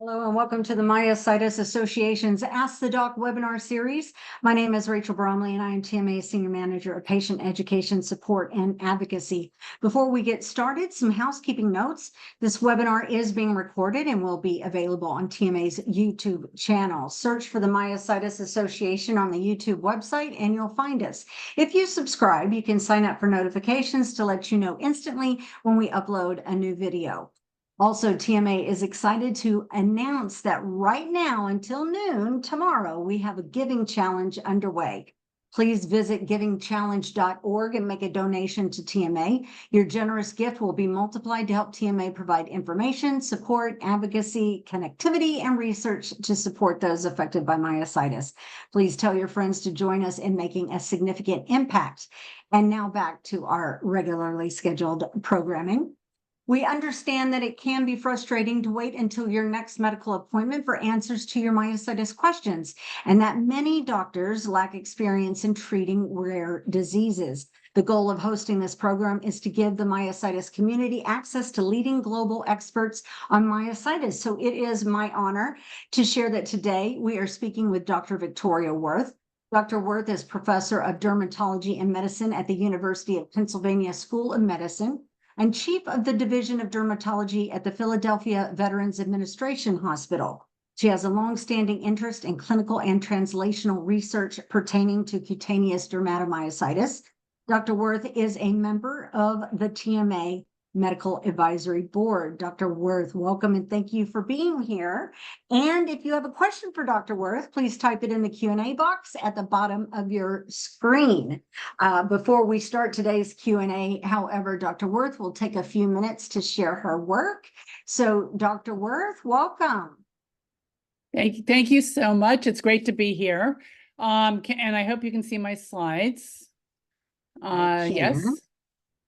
Hello and welcome to the Myositis Association's Ask the Doc webinar series. My name is Rachel Bromley and I am TMA Senior Manager of Patient Education Support and Advocacy. Before we get started, some housekeeping notes. This webinar is being recorded and will be available on TMA's YouTube channel. Search for the Myositis Association on the YouTube website and you'll find us. If you subscribe, you can sign up for notifications to let you know instantly when we upload a new video. Also, TMA is excited to announce that right now until noon tomorrow, we have a giving challenge underway. Please visit givingchallenge.org and make a donation to TMA. Your generous gift will be multiplied to help TMA provide information, support, advocacy, connectivity, and research to support those affected by myositis. Please tell your friends to join us in making a significant impact. And now back to our regularly scheduled programming. We understand that it can be frustrating to wait until your next medical appointment for answers to your myositis questions, and that many doctors lack experience in treating rare diseases. The goal of hosting this program is to give the myositis community access to leading global experts on myositis. So it is my honor to share that today we are speaking with Dr. Victoria Werth. Dr. Werth is Professor of Dermatology and Medicine at the University of Pennsylvania School of Medicine and Chief of the Division of Dermatology at the Philadelphia Veterans Administration Hospital. She has a longstanding interest in clinical and translational research pertaining to cutaneous dermatomyositis. Dr. Werth is a member of the TMA Medical Advisory Board. Dr. Werth, welcome and thank you for being here. And if you have a question for Dr. Werth, please type it in the Q&A box at the bottom of your screen. Before we start today's Q&A, however, Dr. Werth will take a few minutes to share her work. So Dr. Werth, welcome. Thank you so much. It's great to be here. And I hope you can see my slides. Yes.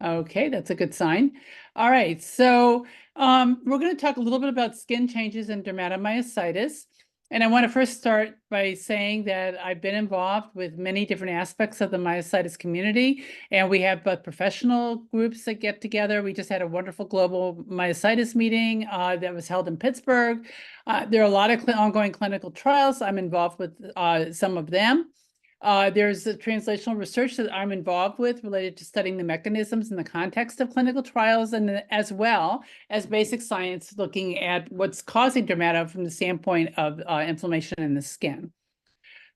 Okay, that's a good sign. All right, so we're going to talk a little bit about skin changes in dermatomyositis. And I want to first start by saying that I've been involved with many different aspects of the myositis community, and we have both professional groups that get together. We just had a wonderful global myositis meeting that was held in Pittsburgh. There are a lot of ongoing clinical trials. I'm involved with some of them. There's a translational research that I'm involved with related to studying the mechanisms in the context of clinical trials, and as well as basic science looking at what's causing dermato from the standpoint of inflammation in the skin.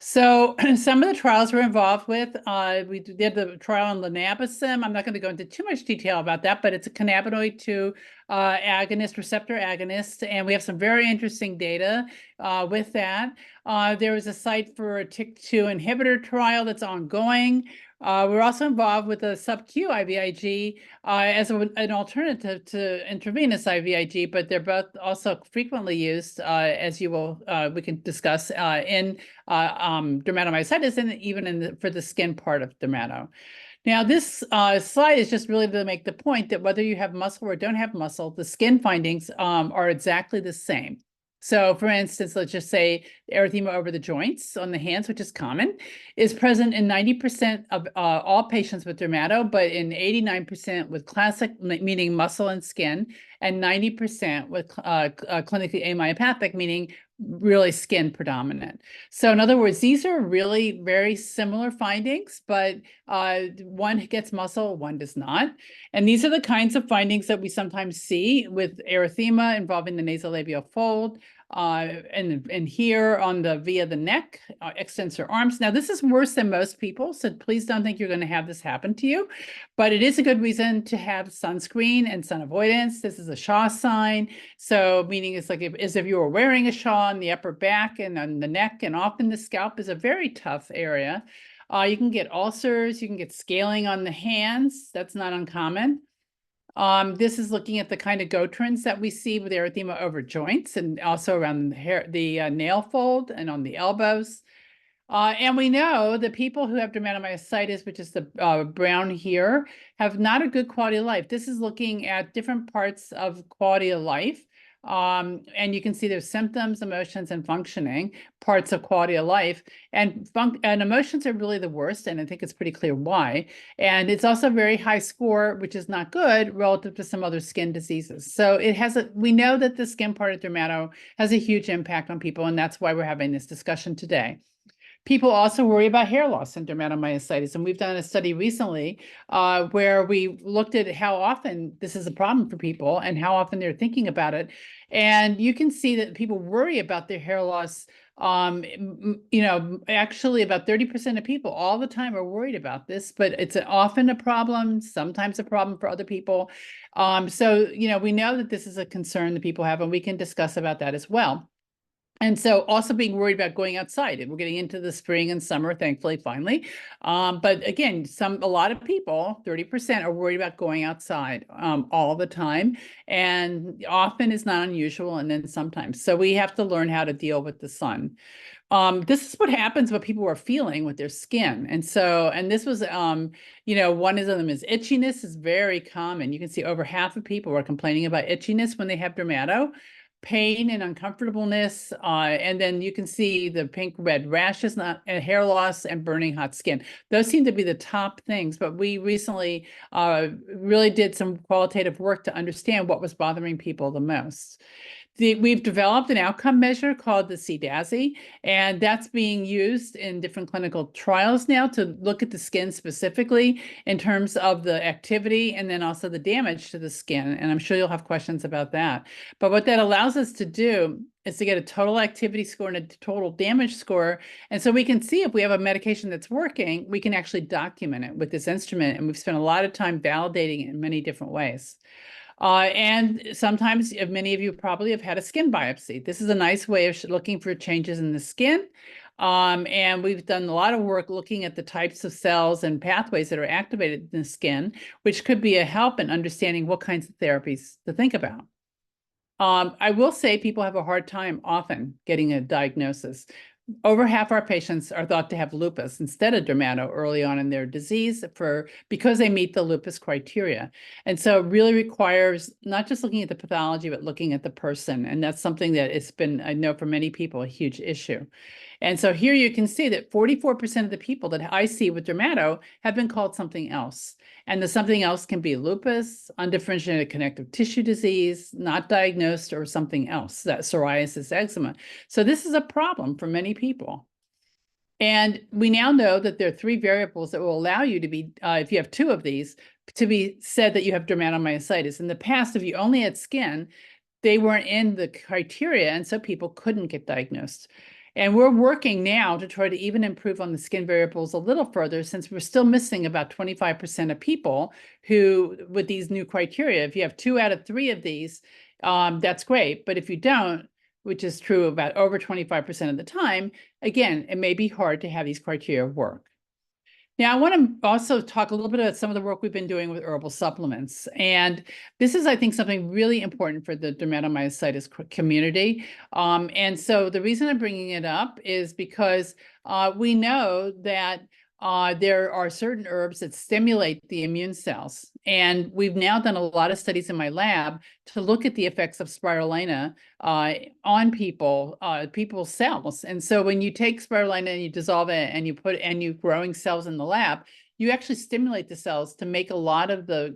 So some of the trials we're involved with, we did the trial on linabacim. I'm not going to go into too much detail about that, but it's a cannabinoid 2 agonist, receptor agonist, and we have some very interesting data with that. There was a site for a TYK2 inhibitor trial that's ongoing. We're also involved with a sub-Q IVIG as an alternative to intravenous IVIG, but they're both also frequently used, as you will we can discuss in dermatomyositis and even for the skin part of dermato. Now, this slide is just really to make the point that whether you have muscle or don't have muscle, the skin findings are exactly the same. So, for instance, let's just say erythema over the joints on the hands, which is common, is present in 90% of all patients with dermato, but in 89% with classic, meaning muscle and skin, and 90% with clinically amyopathic, meaning really skin predominant. So in other words, these are really very similar findings, but one gets muscle, one does not. And these are the kinds of findings that we sometimes see with erythema involving the nasolabial fold, and here on the via the neck, extensor arms. Now, this is worse than most people, so please don't think you're going to have this happen to you, but it is a good reason to have sunscreen and sun avoidance. This is a Shaw sign, so meaning it's like as if you were wearing a shawl on the upper back and on the neck, and often the scalp is a very tough area. You can get ulcers, you can get scaling on the hands. That's not uncommon. This is looking at the kind of goiterns that we see with erythema over joints and also around the hair, the nail fold and on the elbows. And we know that people who have dermatomyositis, which is the brown here, have not a good quality of life. This is looking at different parts of quality of life And you can see there's symptoms, emotions, and functioning, parts of quality of life. And emotions are really the worst, and I think it's pretty clear why. And it's also a very high score, which is not good relative to some other skin diseases. So we know that the skin part of dermato has a huge impact on people, and that's why we're having this discussion today. People also worry about hair loss in dermatomyositis, and we've done a study recently where we looked at how often this is a problem for people and how often they're thinking about it. And you can see that people worry about their hair loss. Actually about 30% of people all the time are worried about this, but it's often a problem, sometimes a problem for other people. So we know that this is a concern that people have, and we can discuss about that as well. And so also being worried about going outside. We're getting into the spring and summer, thankfully, finally. But again, a lot of people, 30%, are worried about going outside all the time. And often is not unusual, and then sometimes. So we have to learn how to deal with the sun. This is what happens, what people are feeling with their skin. And this was, one of them is itchiness is very common. You can see over half of people are complaining about itchiness when they have dermato. Pain and uncomfortableness, and then you can see the pink red rashes, hair loss, and burning hot skin. Those seem to be the top things, but we recently really did some qualitative work to understand what was bothering people the most. We've developed an outcome measure called the CDASI, and that's being used in different clinical trials now to look at the skin specifically in terms of the activity and then also the damage to the skin. And I'm sure you'll have questions about that. But what that allows us to do is to get a total activity score and a total damage score. And so we can see if we have a medication that's working, we can actually document it with this instrument. And we've spent a lot of time validating it in many different ways. And sometimes many of you probably have had a skin biopsy. This is a nice way of looking for changes in the skin. And we've done a lot of work looking at the types of cells and pathways that are activated in the skin, which could be a help in understanding what kinds of therapies to think about. I will say people have a hard time often getting a diagnosis. Over half our patients are thought to have lupus instead of dermato early on in their disease because they meet the lupus criteria. And so it really requires not just looking at the pathology, but looking at the person. And that's something that it's been, I know for many people, a huge issue. And so here you can see that 44% of the people that I see with dermato have been called something else. And the something else can be lupus, undifferentiated connective tissue disease, not diagnosed, or something else, that psoriasis, eczema. So this is a problem for many people. And we now know that there are 3 variables that will allow you to be, if you have 2 of these, to be said that you have dermatomyositis. In the past, if you only had skin, they weren't in the criteria, and so people couldn't get diagnosed. And we're working now to try to even improve on the skin variables a little further, since we're still missing about 25% of people who, with these new criteria, if you have 2 out of 3 of these, that's great. But if you don't, which is true about over 25% of the time, again, it may be hard to have these criteria work. Now, I want to also talk a little bit about some of the work we've been doing with herbal supplements. And this is, I think, something really important for the dermatomyositis community. And so the reason I'm bringing it up is because we know that there are certain herbs that stimulate the immune cells. And we've now done a lot of studies in my lab to look at the effects of spirulina on people's cells. And so when you take spirulina and you dissolve it and you growing cells in the lab, you actually stimulate the cells to make a lot of the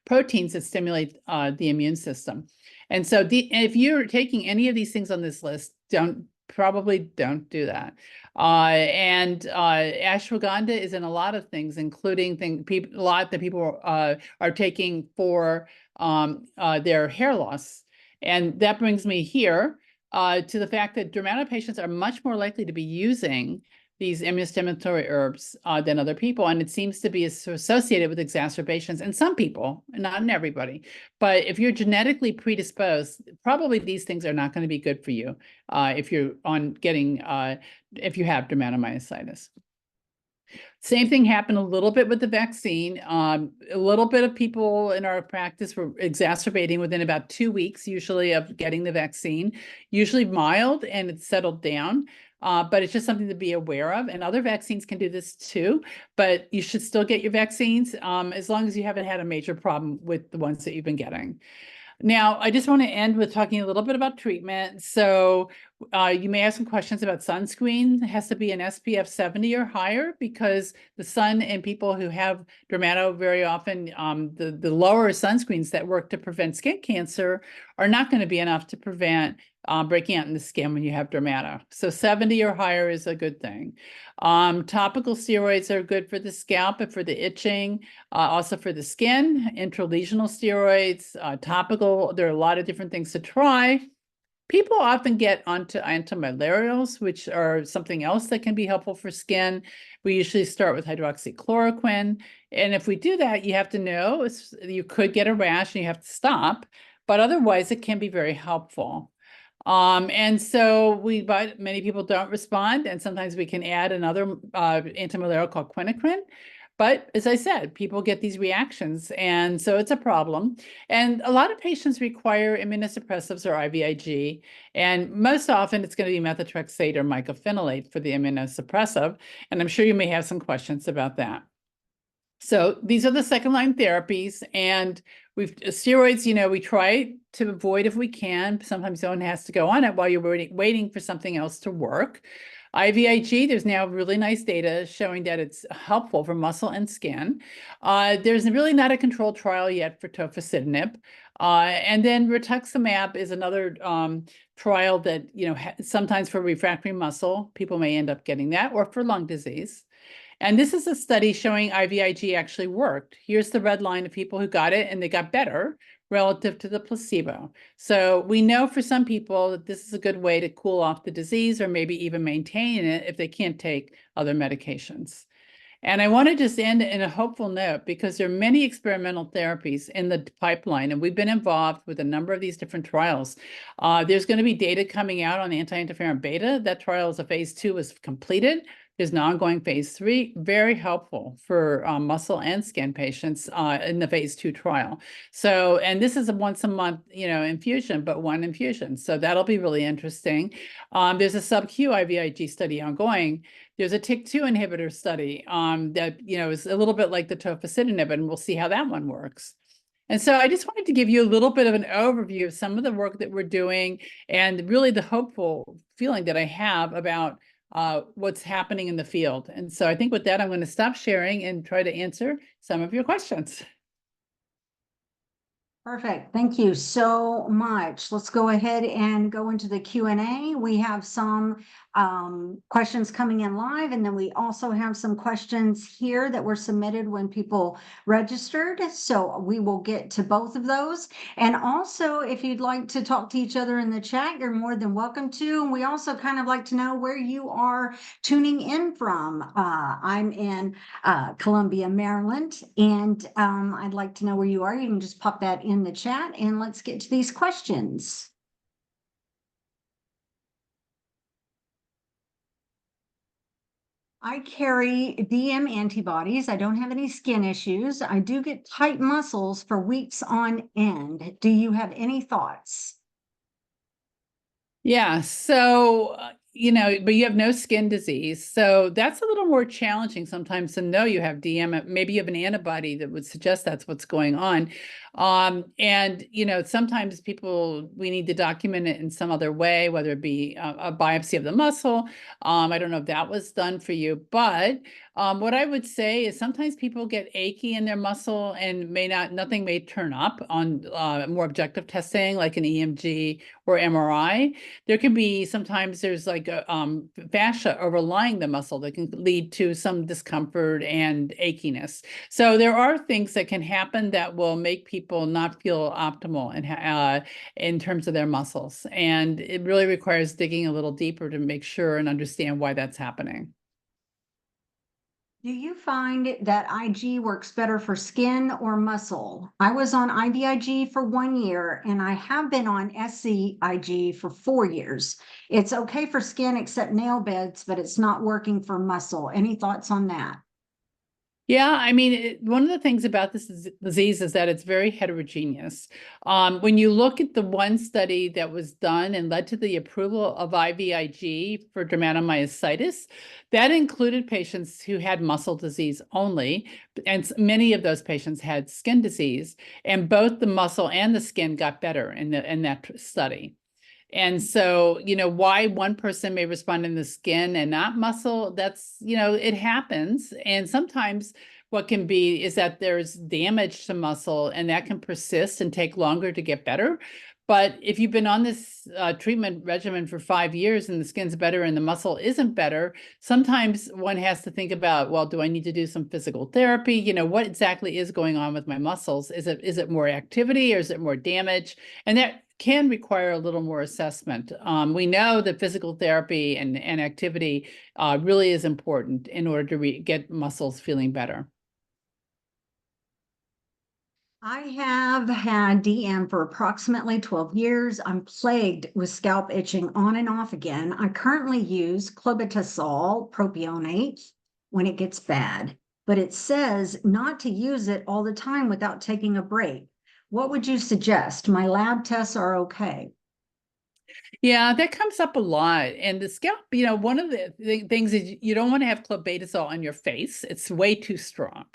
proteins that stimulate the immune system. And so if you're taking any of these things on this list, probably don't do that. Ashwagandha is in a lot of things, including a lot that people are taking for their hair loss. And that brings me here to the fact that dermato patients are much more likely to be using these immunostimulatory herbs than other people. And it seems to be associated with exacerbations in some people, not in everybody. But if you're genetically predisposed, probably these things are not going to be good for you if you have dermatomyositis. Same thing happened a little bit with the vaccine. A little bit of people in our practice were exacerbating within about 2 weeks, usually, of getting the vaccine, usually mild, and it's settled down. But it's just something to be aware of. And other vaccines can do this too, but you should still get your vaccines as long as you haven't had a major problem with the ones that you've been getting. Now, I just want to end with talking a little bit about treatment. So you may have some questions about sunscreen. It has to be an SPF 70 or higher because the sun in people who have dermato very often, the lower sunscreens that work to prevent skin cancer are not going to be enough to prevent breaking out in the skin when you have dermato. So 70 or higher is a good thing. Topical steroids are good for the scalp and for the itching, also for the skin. Intralesional steroids, topical, there are a lot of different things to try. People often get onto antimalarials, which are something else that can be helpful for skin. We usually start with hydroxychloroquine. And if we do that, you have to know you could get a rash and you have to stop, but otherwise it can be very helpful. And so but many people don't respond, and sometimes we can add another antimalarial called quinacrine. But as I said, people get these reactions, and so it's a problem. And a lot of patients require immunosuppressives or IVIG, and most often it's going to be methotrexate or mycophenolate for the immunosuppressive. And I'm sure you may have some questions about that. So these are the second-line therapies, and steroids, we try to avoid if we can. Sometimes someone has to go on it while you're waiting for something else to work. IVIG, there's now really nice data showing that it's helpful for muscle and skin. There's really not a controlled trial yet for tofacitinib. And then rituximab is another trial that, sometimes for refractory muscle, people may end up getting that, or for lung disease. And this is a study showing IVIG actually worked. Here's the red line of people who got it and they got better relative to the placebo. So we know for some people that this is a good way to cool off the disease or maybe even maintain it if they can't take other medications. And I want to just end in a hopeful note because there are many experimental therapies in the pipeline, and we've been involved with a number of these different trials. There's going to be data coming out on anti-interferon beta. That trial is a phase 2 was completed. There's an ongoing phase 3, very helpful for muscle and skin patients in the phase 2 trial. So, and this is a once a month, infusion, but one infusion. So that'll be really interesting. There's a sub-Q IVIG study ongoing. There's a TYK2 inhibitor study that, is a little bit like the tofacitinib, and we'll see how that one works. And so I just wanted to give you a little bit of an overview of some of the work that we're doing and really the hopeful feeling that I have about what's happening in the field. And so I think with that, I'm going to stop sharing and try to answer some of your questions. Perfect. Thank you so much. Let's go ahead and go into the Q&A. We have some questions coming in live, and then we also have some questions here that were submitted when people registered. So we will get to both of those. And also, if you'd like to talk to each other in the chat, you're more than welcome to. And we also kind of like to know where you are tuning in from. I'm in Columbia, Maryland, and I'd like to know where you are. You can just pop that in the chat, and let's get to these questions. I carry DM antibodies. I don't have any skin issues. I do get tight muscles for weeks on end. Do you have any thoughts? Yeah, so, but you have no skin disease. So that's a little more challenging sometimes to know you have DM. Maybe you have an antibody that would suggest that's what's going on. And, sometimes we need to document it in some other way, whether it be a biopsy of the muscle. I don't know if that was done for you, but what I would say is sometimes people get achy in their muscle and nothing may turn up on more objective testing like an EMG or MRI. There can be, sometimes there's like a fascia overlying the muscle that can lead to some discomfort and achiness. So there are things that can happen that will make people not feel optimal in terms of their muscles. And it really requires digging a little deeper to make sure and understand why that's happening. Do you find that IG works better for skin or muscle? I was on IVIG for 1 year, and I have been on SCIG for 4 years. It's okay for skin except nail beds, but it's not working for muscle. Any thoughts on that? Yeah, I mean, one of the things about this disease is that it's very heterogeneous. When you look at the one study that was done and led to the approval of IVIG for dermatomyositis, that included patients who had muscle disease only, and many of those patients had skin disease, and both the muscle and the skin got better in that study. And so, why one person may respond in the skin and not muscle, that's, it happens. And sometimes what can be is that there's damage to muscle and that can persist and take longer to get better. But if you've been on this treatment regimen for 5 years and the skin's better and the muscle isn't better, sometimes one has to think about, well, do I need to do some physical therapy? What exactly is going on with my muscles? Is it more activity or is it more damage? And that can require a little more assessment. We know that physical therapy and activity really is important in order to get muscles feeling better. I have had DM for approximately 12 years. I'm plagued with scalp itching on and off again. I currently use clobetasol propionate when it gets bad, but it says not to use it all the time without taking a break. What would you suggest? My lab tests are okay. Yeah, that comes up a lot. And the scalp, one of the things is you don't want to have clobetasol on your face. It's way too strong.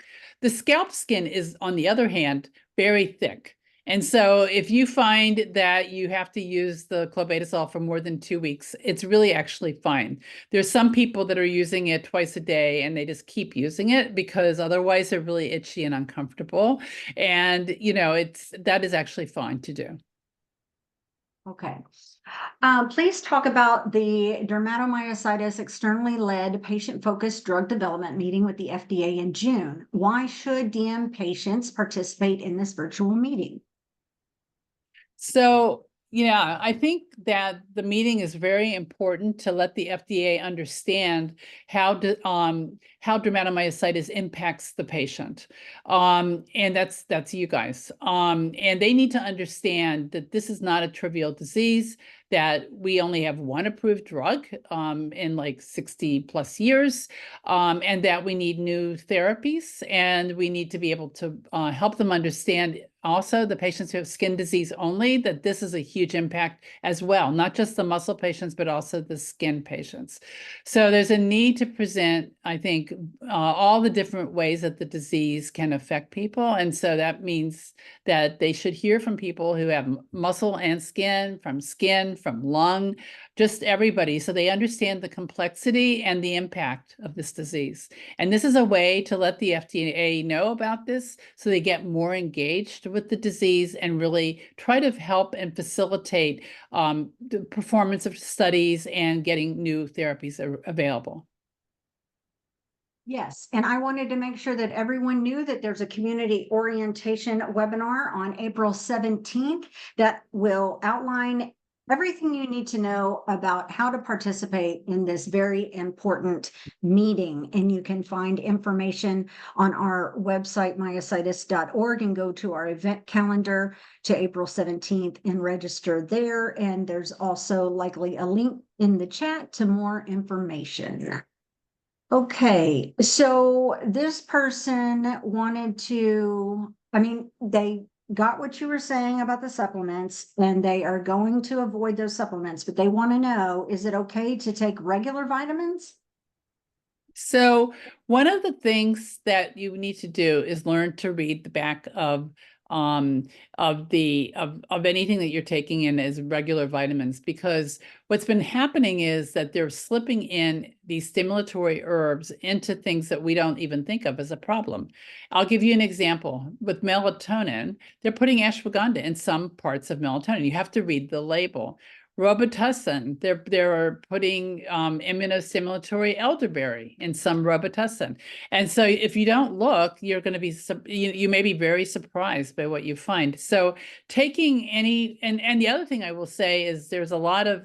The scalp skin is, on the other hand, very thick. And so if you find that you have to use the clobetasol for more than 2 weeks, it's really actually fine. There's some people that are using it twice a day and they just keep using it because otherwise they're really itchy and uncomfortable. And, that is actually fine to do. Okay. Please talk about the dermatomyositis externally led patient-focused drug development meeting with the FDA in June. Why should DM patients participate in this virtual meeting? So, yeah, I think that the meeting is very important to let the FDA understand how dermatomyositis impacts the patient. And that's you guys. And they need to understand that this is not a trivial disease, that we only have one approved drug in like 60 plus years, and that we need new therapies, and we need to be able to help them understand also the patients who have skin disease only, that this is a huge impact as well, not just the muscle patients, but also the skin patients. So there's a need to present, I think, all the different ways that the disease can affect people. And so that means that they should hear from people who have muscle and skin, from lung, just everybody, so they understand the complexity and the impact of this disease. And this is a way to let the FDA know about this so they get more engaged with the disease and really try to help and facilitate the performance of studies and getting new therapies available. Yes, and I wanted to make sure that everyone knew that there's a community orientation webinar on April 17th that will outline everything you need to know about how to participate in this very important meeting. And you can find information on our website, myositis.org, and go to our event calendar to April 17th and register there. And there's also likely a link in the chat to more information. Okay, so this person wanted to, they got what you were saying about the supplements and they are going to avoid those supplements, but they want to know, is it okay to take regular vitamins? So one of the things that you need to do is learn to read the back of anything that you're taking in as regular vitamins, because what's been happening is that they're slipping in these stimulatory herbs into things that we don't even think of as a problem. I'll give you an example. With melatonin, they're putting ashwagandha in some parts of melatonin. You have to read the label. Robitussin, they're putting immunostimulatory elderberry in some Robitussin. And so if you don't look, you're going to be, you may be very surprised by what you find. So taking any, and the other thing I will say is there's a lot of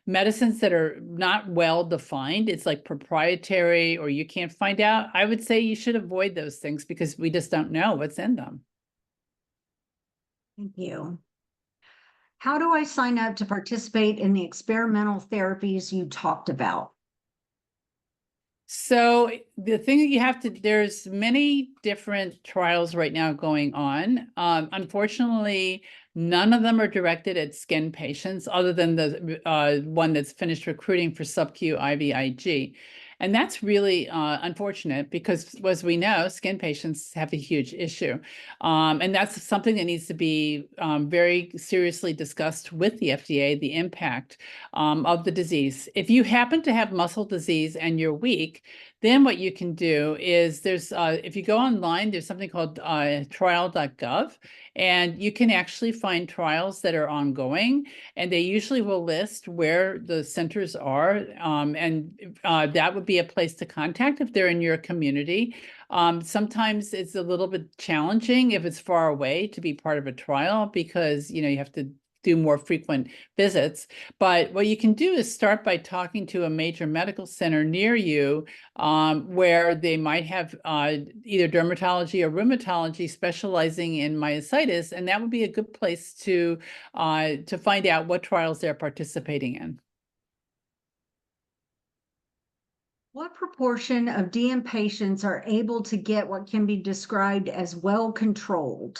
medicines that are not well defined. It's like proprietary, or you can't find out. I would say you should avoid those things because we just don't know what's in them. Thank you. How do I sign up to participate in the experimental therapies you talked about? So the thing that you have to, there's many different trials right now going on. Unfortunately, none of them are directed at skin patients other than the one that's finished recruiting for sub-Q IVIG. And that's really unfortunate because, as we know, skin patients have a huge issue. And that's something that needs to be very seriously discussed with the FDA, the impact of the disease. If you happen to have muscle disease and you're weak, then what you can do is there's, if you go online, there's something called trial.gov, and you can actually find trials that are ongoing, and they usually will list where the centers are, and that would be a place to contact if they're in your community. Sometimes it's a little bit challenging if it's far away to be part of a trial because, you know, you have to do more frequent visits. But what you can do is start by talking to a major medical center near you, where they might have either dermatology or rheumatology specializing in myositis, and that would be a good place to find out what trials they're participating in. What proportion of DM patients are able to get what can be described as well controlled?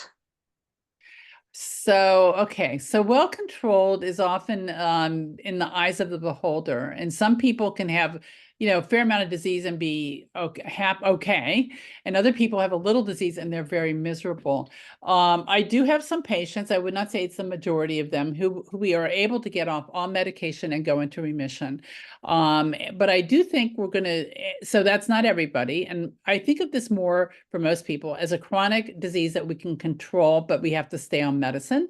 So, okay, so well controlled is often in the eyes of the beholder, and some people can have, you know, a fair amount of disease and be okay, and other people have a little disease and they're very miserable. I do have some patients, I would not say it's the majority of them, who we are able to get off all medication and go into remission. But I do think we're going to, so that's not everybody. And I think of this more for most people as a chronic disease that we can control, but we have to stay on medicine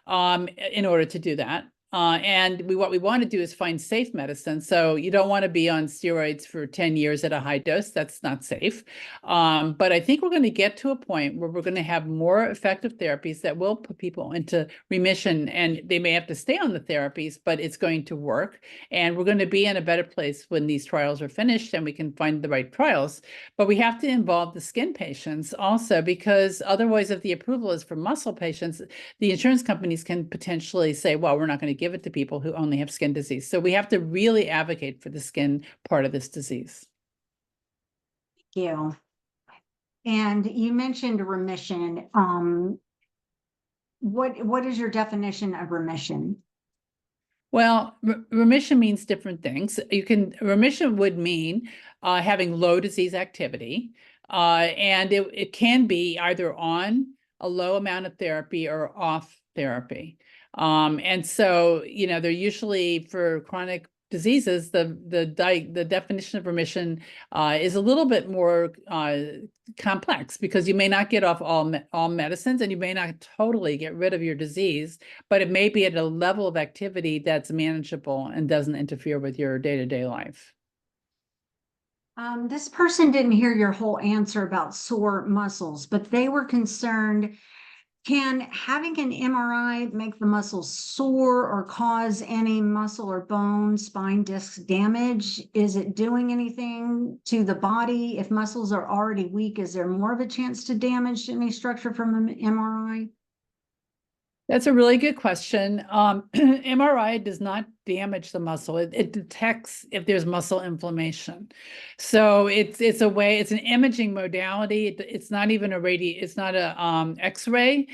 in order to do that. And what we want to do is find safe medicine. So you don't want to be on steroids for 10 years at a high dose. That's not safe. But I think we're going to get to a point where we're going to have more effective therapies that will put people into remission. And they may have to stay on the therapies, but it's going to work. And we're going to be in a better place when these trials are finished and we can find the right trials. But we have to involve the skin patients also, because otherwise, if the approval is for muscle patients, the insurance companies can potentially say, well, we're not going to give it to people who only have skin disease. So we have to really advocate for the skin part of this disease. Thank you. And you mentioned remission. What is your definition of remission? Well, remission means different things. Remission would mean having low disease activity, and it can be either on a low amount of therapy or off therapy. And so, you know, they're usually for chronic diseases, the definition of remission is a little bit more complex because you may not get off all medicines and you may not totally get rid of your disease, but it may be at a level of activity that's manageable and doesn't interfere with your day-to-day life. This person didn't hear your whole answer about sore muscles, but they were concerned, can having an MRI make the muscles sore or cause any muscle or bone, spine disc damage? Is it doing anything to the body? If muscles are already weak, is there more of a chance to damage any structure from an MRI? That's a really good question. MRI does not damage the muscle. It detects if there's muscle inflammation. So it's an imaging modality. It's not even it's not a X-ray.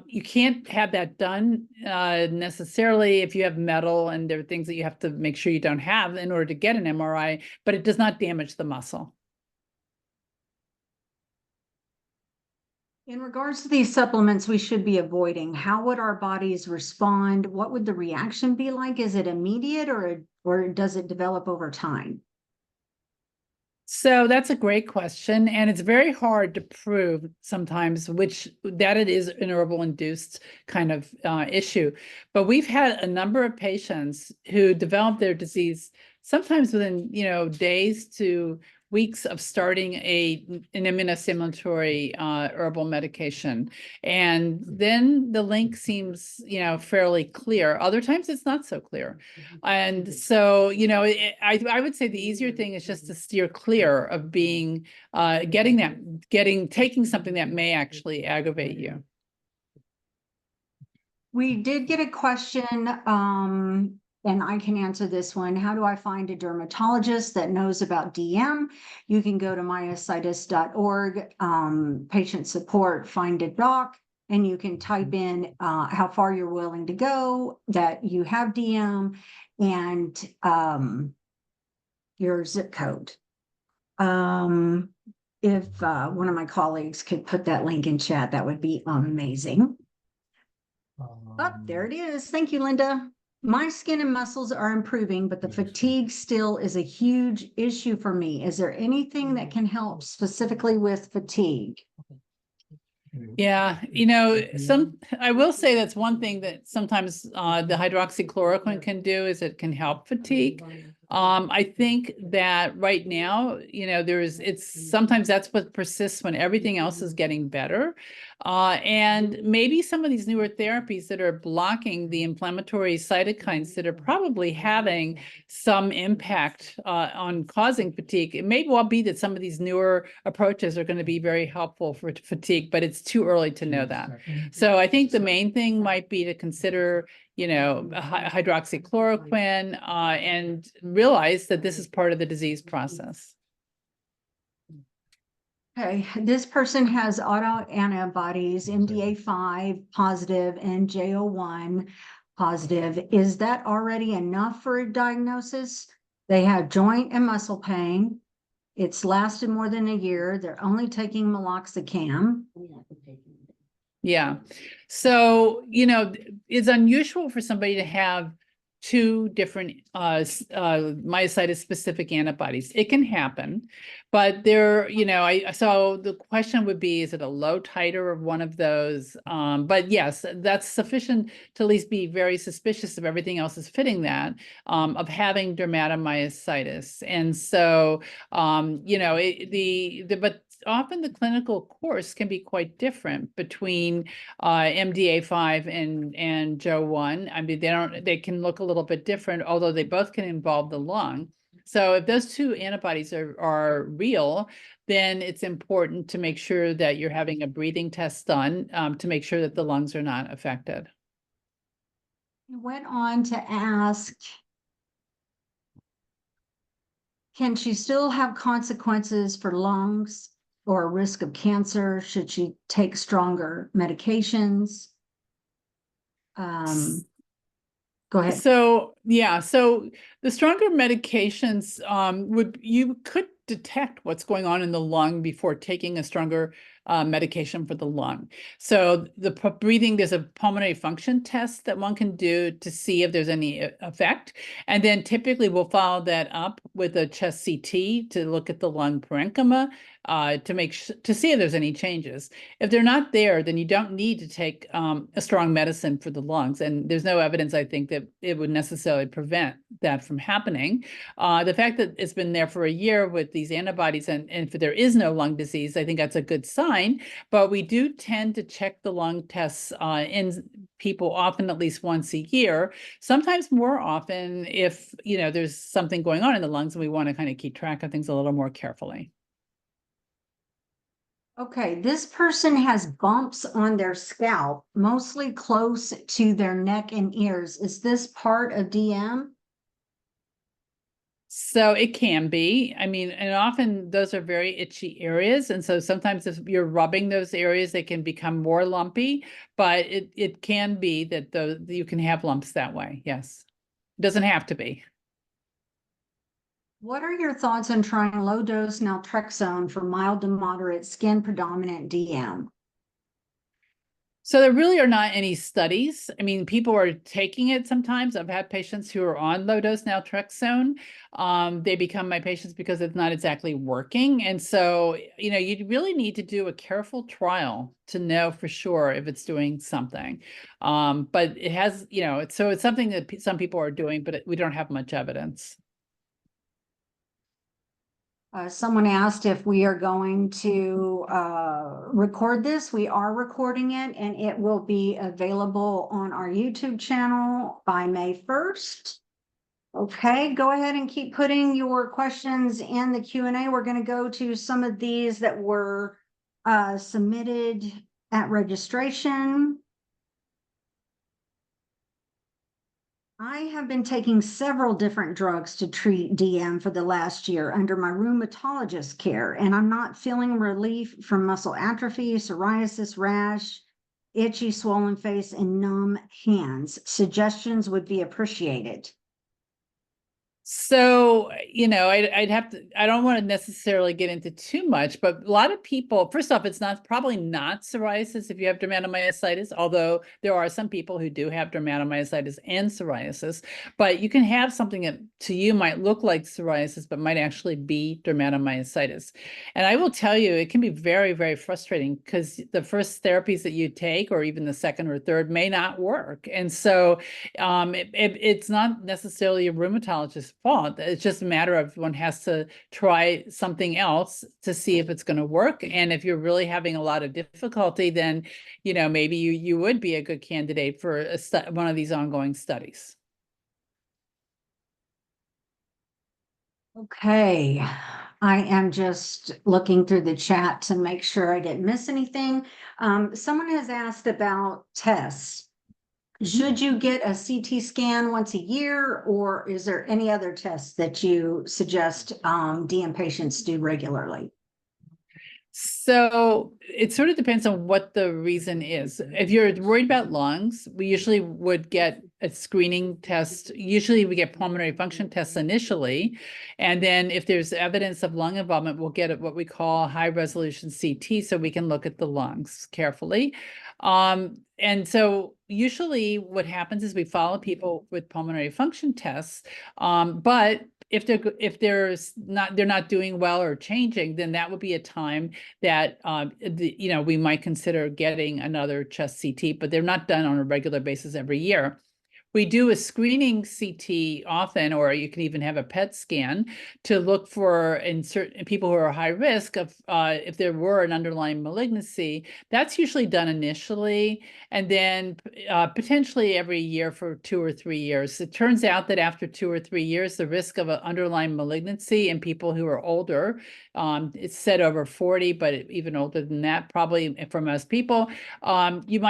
You can't have that done necessarily if you have metal, and there are things that you have to make sure you don't have in order to get an MRI, but it does not damage the muscle. In regards to these supplements we should be avoiding, how would our bodies respond? What would the reaction be like? Is it immediate or does it develop over time? So that's a great question, and it's very hard to prove sometimes that it is an herbal induced kind of issue. But we've had a number of patients who developed their disease sometimes within, you know, days to weeks of starting an immunostimulatory herbal medication. And then the link seems, you know, fairly clear. Other times it's not so clear. And so, you know, I would say the easier thing is just to steer clear of taking something that may actually aggravate you. We did get a question and I can answer this one. How do I find a dermatologist that knows about DM? You can go to myositis.org, patient support, find a doc, and you can type in how far you're willing to go, that you have DM, and your zip code. If one of my colleagues could put that link in chat, that would be amazing. Oh, there it is. Thank you, Linda. My skin and muscles are improving, but the fatigue still is a huge issue for me. Is there anything that can help specifically with fatigue? Yeah, I will say that's one thing that sometimes the hydroxychloroquine can do is it can help fatigue. I think that right now, sometimes that's what persists when everything else is getting better. And maybe some of these newer therapies that are blocking the inflammatory cytokines that are probably having some impact on causing fatigue. It may well be that some of these newer approaches are going to be very helpful for fatigue, but it's too early to know that. So I think the main thing might be to consider, hydroxychloroquine and realize that this is part of the disease process. Okay, this person has autoantibodies, MDA5 positive and JO1 positive. Is that already enough for a diagnosis? They have joint and muscle pain. It's lasted more than a year. They're only taking meloxicam. Yeah. So, it's unusual for somebody to have two different myositis specific antibodies. It can happen, but so the question would be, is it a low titer of one of those? But yes, that's sufficient to at least be very suspicious if everything else is fitting that, of having dermatomyositis. And so, but often the clinical course can be quite different between MDA5 and JO1. I mean, they can look a little bit different, although they both can involve the lung. So if those two antibodies are real, then it's important to make sure that you're having a breathing test done to make sure that the lungs are not affected. I went on to ask, can she still have consequences for lungs or a risk of cancer? Should she take stronger medications? Go ahead. So the stronger medications you could detect what's going on in the lung before taking a stronger medication for the lung. So the breathing, there's a pulmonary function test that one can do to see if there's any effect. And then typically we'll follow that up with a chest CT to look at the lung parenchyma to see if there's any changes. If they're not there, then you don't need to take a strong medicine for the lungs. And there's no evidence, I think, that it would necessarily prevent that from happening. The fact that it's been there for a year with these antibodies and if there is no lung disease, I think that's a good sign. But we do tend to check the lung tests in people often at least once a year, sometimes more often if there's something going on in the lungs and we want to kind of keep track of things a little more carefully. Okay, this person has bumps on their scalp, mostly close to their neck and ears. Is this part of DM? So it can be. I mean, and often those are very itchy areas. And so sometimes if you're rubbing those areas, they can become more lumpy, but it can be that you can have lumps that way. Yes. It doesn't have to be. What are your thoughts on trying low-dose naltrexone for mild to moderate skin predominant DM? So there really are not any studies. I mean, people are taking it sometimes. I've had patients who are on low-dose naltrexone. They become my patients because it's not exactly working. And so, you really need to do a careful trial to know for sure if it's doing something. But it has, it's something that some people are doing, but we don't have much evidence. Someone asked if we are going to record this. We are recording it, and it will be available on our YouTube channel by May 1st. Okay, go ahead and keep putting your questions in the Q&A. We're going to go to some of these that were submitted at registration. I have been taking several different drugs to treat DM for the last year under my rheumatologist care, and I'm not feeling relief from muscle atrophy, psoriasis, rash, itchy, swollen face, and numb hands. Suggestions would be appreciated. So, I'd have to, I don't want to necessarily get into too much, but a lot of people, first off, it's probably not psoriasis if you have dermatomyositis, although there are some people who do have dermatomyositis and psoriasis, but you can have something that to you might look like psoriasis, but might actually be dermatomyositis. And I will tell you, it can be very, very frustrating because the first therapies that you take, or even the second or third, may not work. And so it's not necessarily a rheumatologist's fault. It's just a matter of one has to try something else to see if it's going to work. And if you're really having a lot of difficulty, then, maybe you would be a good candidate for one of these ongoing studies. Okay, I am just looking through the chat to make sure I didn't miss anything. Someone has asked about tests. Should you get a CT scan once a year, or is there any other tests that you suggest DM patients do regularly? So it sort of depends on what the reason is. If you're worried about lungs, we usually would get a screening test. Usually we get pulmonary function tests initially. And then if there's evidence of lung involvement, we'll get what we call high resolution CT so we can look at the lungs carefully. And so usually what happens is we follow people with pulmonary function tests, but if they're not doing well or changing, then that would be a time that we might consider getting another chest CT, but they're not done on a regular basis every year. We do a screening CT often, or you can even have a PET scan to look for in certain people who are high risk of if there were an underlying malignancy. That's usually done initially, and then potentially every year for 2 or 3 years. It turns out that after 2 or 3 years, the risk of an underlying malignancy in people who are older, it's said over 40, but even older than that, probably for most people, you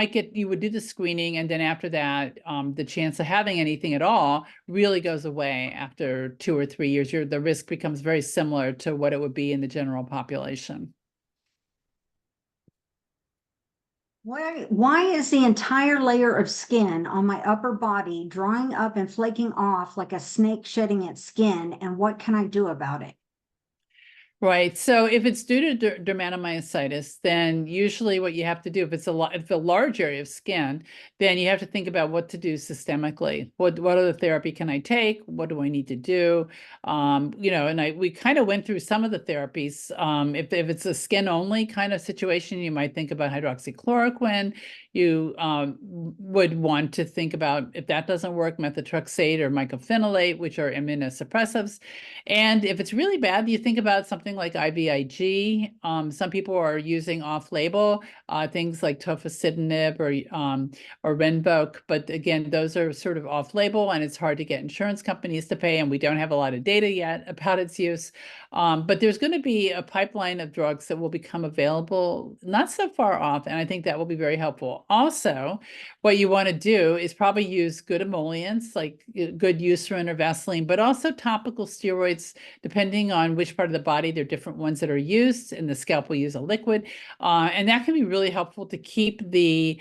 would do the screening, and then after that, the chance of having anything at all really goes away after 2 or 3 years. The risk becomes very similar to what it would be in the general population. Why is the entire layer of skin on my upper body drying up and flaking off like a snake shedding its skin? And what can I do about it? Right. So if it's due to dermatomyositis, then usually what you have to do, if it's a large area of skin, then you have to think about what to do systemically. What other therapy can I take? What do I need to do? And we kind of went through some of the therapies. If it's a skin only kind of situation, you might think about hydroxychloroquine. You would want to think about, if that doesn't work, methotrexate or mycophenolate, which are immunosuppressives. And if it's really bad, you think about something like IVIG. Some people are using off-label things like tofacitinib or Rinvoq, but again, those are sort of off-label, and it's hard to get insurance companies to pay, and we don't have a lot of data yet about its use. But there's going to be a pipeline of drugs that will become available not so far off, and I think that will be very helpful. Also, what you want to do is probably use good emollients, like good Eucerin or Vaseline, but also topical steroids, depending on which part of the body. There are different ones that are used, and the scalp will use a liquid. And that can be really helpful to keep the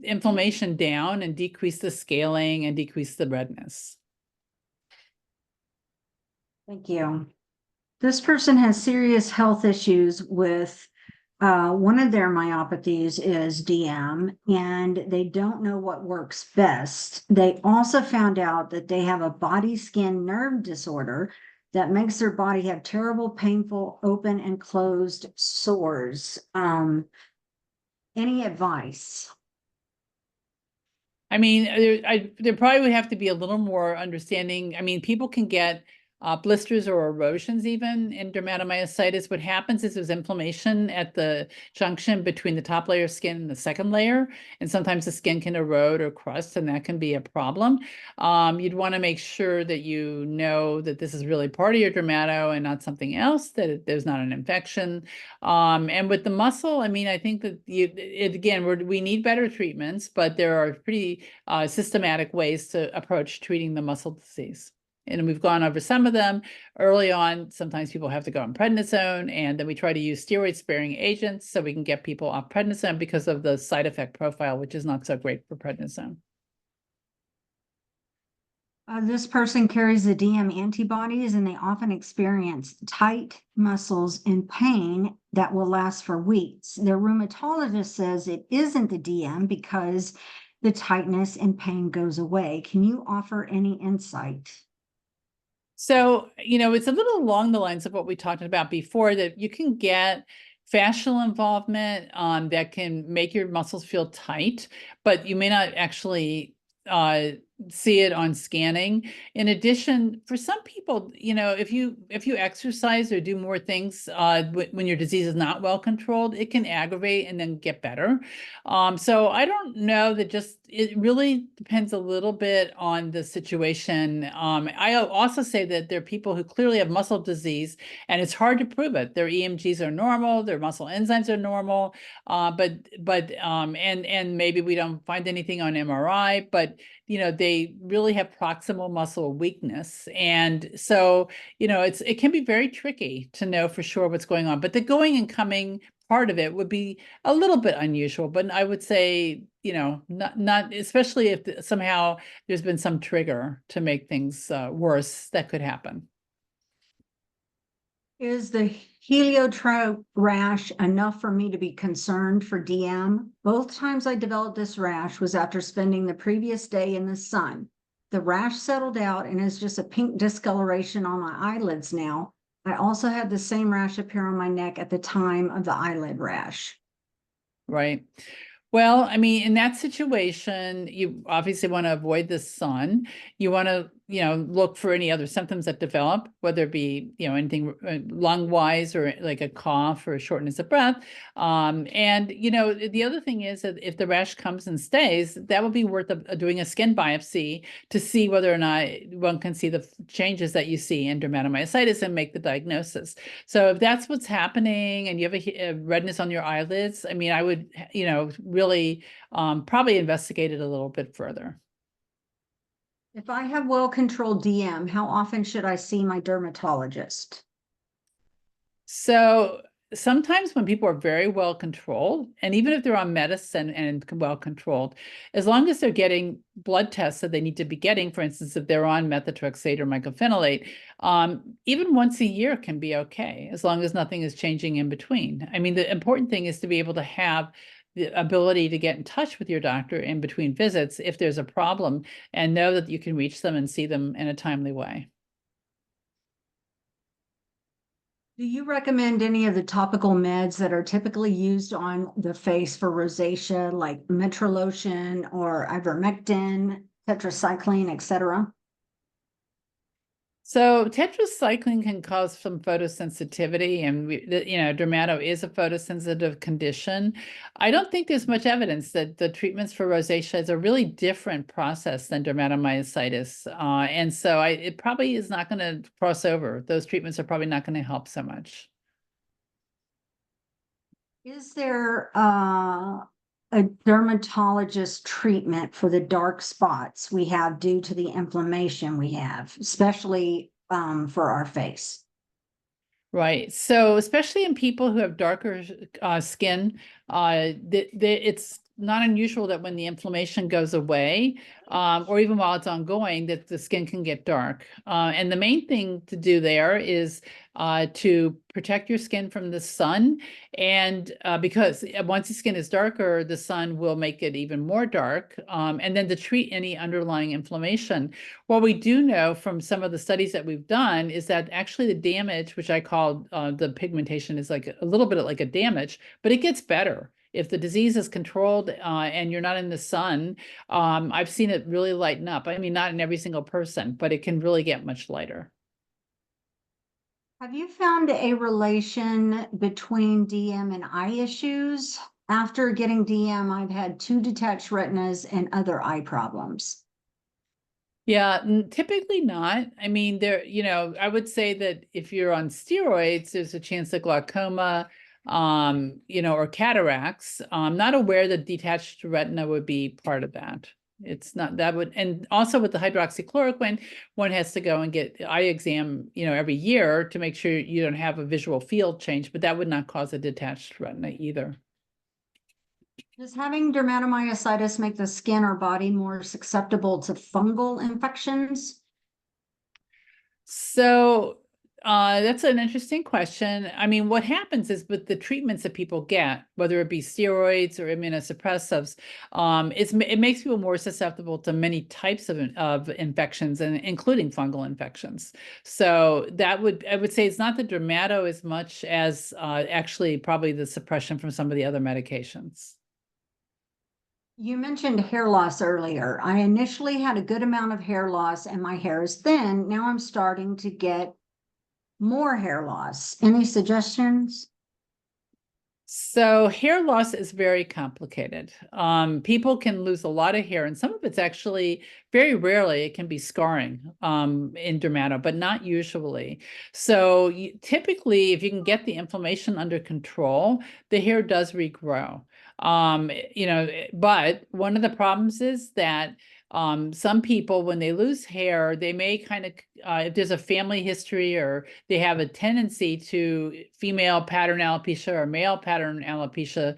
inflammation down and decrease the scaling and decrease the redness. Thank you. This person has serious health issues with one of their myopathies is DM, and they don't know what works best. They also found out that they have a body skin nerve disorder that makes their body have terrible, painful, open and closed sores. Any advice? I mean, there probably would have to be a little more understanding. I mean, people can get blisters or erosions even in dermatomyositis. What happens is there's inflammation at the junction between the top layer of skin and the second layer, and sometimes the skin can erode or crust, and that can be a problem. You'd want to make sure that you know that this is really part of your dermato and not something else, that there's not an infection. And with the muscle, I mean, I think that again, we need better treatments, but there are pretty systematic ways to approach treating the muscle disease. And we've gone over some of them early on. Sometimes people have to go on prednisone, and then we try to use steroid-sparing agents so we can get people off prednisone because of the side effect profile, which is not so great for prednisone. This person carries the DM antibodies, and they often experience tight muscles and pain that will last for weeks. Their rheumatologist says it isn't the DM because the tightness and pain goes away. Can you offer any insight? So, it's a little along the lines of what we talked about before, that you can get fascial involvement that can make your muscles feel tight, but you may not actually see it on scanning. In addition, for some people, if you exercise or do more things when your disease is not well controlled, it can aggravate and then get better. So I don't know that it really depends a little bit on the situation. I also say that there are people who clearly have muscle disease, and it's hard to prove it. Their EMGs are normal, their muscle enzymes are normal, and maybe we don't find anything on MRI, but they really have proximal muscle weakness. And so, it can be very tricky to know for sure what's going on. But the going and coming part of it would be a little bit unusual. But I would say, not especially if somehow there's been some trigger to make things worse, that could happen. Is the heliotrope rash enough for me to be concerned for DM? Both times I developed this rash was after spending the previous day in the sun. The rash settled out and is just a pink discoloration on my eyelids now. I also had the same rash appear on my neck at the time of the eyelid rash. Right. Well, I mean, in that situation, you obviously want to avoid the sun. You want to, look for any other symptoms that develop, whether it be, anything lung-wise or like a cough or a shortness of breath. And, the other thing is that if the rash comes and stays, that would be worth doing a skin biopsy to see whether or not one can see the changes that you see in dermatomyositis and make the diagnosis. So if that's what's happening and you have a redness on your eyelids, I mean, I would, really probably investigate it a little bit further. If I have well-controlled DM, how often should I see my dermatologist? So sometimes when people are very well controlled, and even if they're on medicine and well controlled, as long as they're getting blood tests that they need to be getting, for instance, if they're on methotrexate or mycophenolate, even once a year can be okay, as long as nothing is changing in between. I mean, the important thing is to be able to have the ability to get in touch with your doctor in between visits if there's a problem, and know that you can reach them and see them in a timely way. Do you recommend any of the topical meds that are typically used on the face for rosacea, like Metrolotion or ivermectin, tetracycline, etc.? So tetracycline can cause some photosensitivity, and dermato is a photosensitive condition. I don't think there's much evidence that the treatments for rosacea is a really different process than dermatomyositis, and so it probably is not going to cross over. Those treatments are probably not going to help so much. Is there a dermatologist treatment for the dark spots we have due to the inflammation we have, especially for our face? Right. So especially in people who have darker skin, it's not unusual that when the inflammation goes away, or even while it's ongoing, that the skin can get dark. And the main thing to do there is to protect your skin from the sun. And because once the skin is darker, the sun will make it even more dark. And then to treat any underlying inflammation. What we do know from some of the studies that we've done is that actually the damage, which I call the pigmentation, is like a little bit like a damage, but it gets better. If the disease is controlled and you're not in the sun, I've seen it really lighten up. I mean, not in every single person, but it can really get much lighter. Have you found a relation between DM and eye issues? After getting DM, I've had 2 detached retinas and other eye problems. Yeah, typically not. I mean, I would say that if you're on steroids, there's a chance of glaucoma, or cataracts. I'm not aware that detached retina would be part of that. It's not that would, and also with the hydroxychloroquine, one has to go and get eye exam, every year to make sure you don't have a visual field change, but that would not cause a detached retina either. Does having dermatomyositis make the skin or body more susceptible to fungal infections? So that's an interesting question. I mean, what happens is with the treatments that people get, whether it be steroids or immunosuppressives, it makes people more susceptible to many types of infections, and including fungal infections. So I would say it's not the dermato as much as actually probably the suppression from some of the other medications. You mentioned hair loss earlier. I initially had a good amount of hair loss and my hair is thin. Now I'm starting to get more hair loss. Any suggestions? So hair loss is very complicated. People can lose a lot of hair, and some of it's actually very rarely it can be scarring in dermato, but not usually. So typically, if you can get the inflammation under control, the hair does regrow. But one of the problems is that some people, when they lose hair, they may kind of, if there's a family history or they have a tendency to female pattern alopecia or male pattern alopecia,